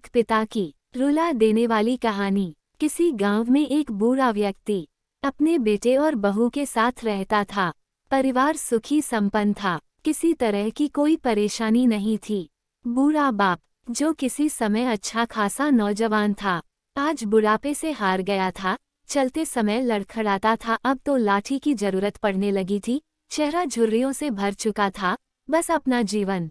एक पिता की रुला देने वाली कहानी। किसी गांव में एक बूढ़ा व्यक्ति अपने बेटे और बहू के साथ रहता था। परिवार सुखी संपन्न था, किसी तरह की कोई परेशानी नहीं थी। बूढ़ा बाप, जो किसी समय अच्छा खासा नौजवान था, आज बुढ़ापे से हार गया था। चलते समय लड़खड़ाता था, अब तो लाठी की जरूरत पड़ने लगी थी। चेहरा झुर्रियों से भर चुका था, बस अपना जीवन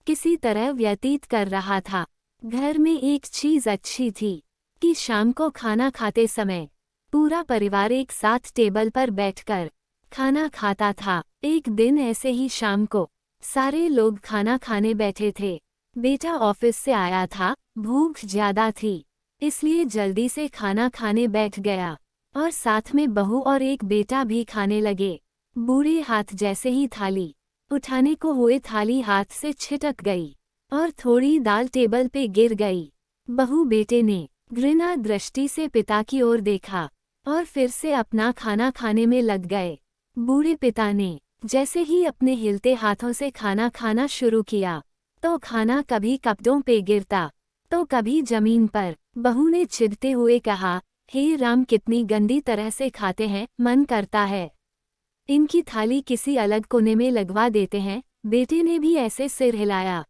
किसी तरह व्यतीत कर रहा था। घर में एक चीज अच्छी थी कि शाम को खाना खाते समय पूरा परिवार एक साथ टेबल पर बैठकर खाना खाता था। एक दिन ऐसे ही शाम को सारे लोग खाना खाने बैठे थे। बेटा ऑफिस से आया था, भूख ज्यादा थी, इसलिए जल्दी से खाना खाने बैठ गया और साथ में बहू और एक बेटा भी खाने लगे। बूढ़े हाथ जैसे ही थाली उठाने को हुए, थाली हाथ से छिटक गई और थोड़ी दाल टेबल पे गिर गई। बहू बेटे ने घृणा दृष्टि से पिता की ओर देखा और फिर से अपना खाना खाने में लग गए। बूढ़े पिता ने जैसे ही अपने हिलते हाथों से खाना खाना शुरू किया, तो खाना कभी कपड़ों पे गिरता तो कभी जमीन पर। बहू ने चिढ़ते हुए कहा, हे राम, कितनी गंदी तरह से खाते हैं, मन करता है इनकी थाली किसी अलग कोने में लगवा देते हैं। बेटे ने भी ऐसे सिर हिलाया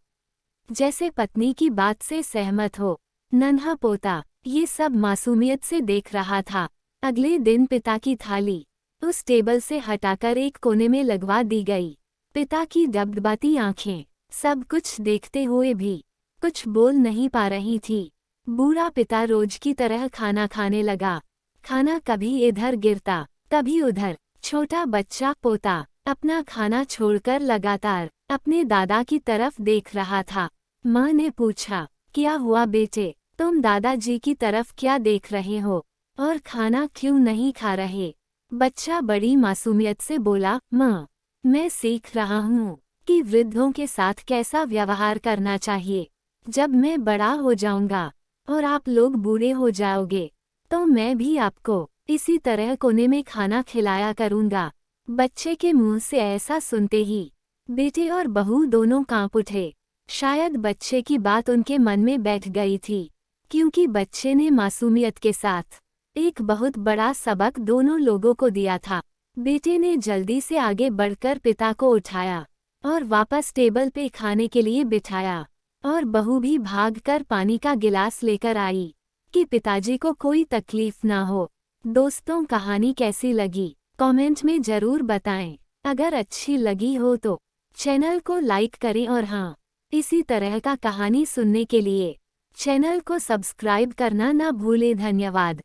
जैसे पत्नी की बात से सहमत हो। नन्हा पोता ये सब मासूमियत से देख रहा था। अगले दिन पिता की थाली उस टेबल से हटाकर एक कोने में लगवा दी गई। पिता की डबडबाती आंखें सब कुछ देखते हुए भी कुछ बोल नहीं पा रही थी। बूढ़ा पिता रोज की तरह खाना खाने लगा। खाना कभी इधर गिरता कभी उधर। छोटा बच्चा पोता अपना खाना छोड़कर लगातार अपने दादा की तरफ देख रहा था। माँ ने पूछा, क्या हुआ बेटे, तुम दादाजी की तरफ क्या देख रहे हो और खाना क्यों नहीं खा रहे? बच्चा बड़ी मासूमियत से बोला, माँ, मैं सीख रहा हूँ कि वृद्धों के साथ कैसा व्यवहार करना चाहिए। जब मैं बड़ा हो जाऊंगा और आप लोग बूढ़े हो जाओगे, तो मैं भी आपको इसी तरह कोने में खाना खिलाया करूंगा। बच्चे के मुंह से ऐसा सुनते ही बेटे और बहू दोनों कांप उठे। शायद बच्चे की बात उनके मन में बैठ गई थी, क्योंकि बच्चे ने मासूमियत के साथ एक बहुत बड़ा सबक दोनों लोगों को दिया था। बेटे ने जल्दी से आगे बढ़कर पिता को उठाया और वापस टेबल पे खाने के लिए बिठाया, और बहू भी भागकर पानी का गिलास लेकर आई कि पिताजी को कोई तकलीफ ना हो। दोस्तों, कहानी कैसी लगी कमेंट में जरूर बताएं। अगर अच्छी लगी हो तो चैनल को लाइक करें और हाँ, इसी तरह का कहानी सुनने के लिए चैनल को सब्सक्राइब करना ना भूलें। धन्यवाद।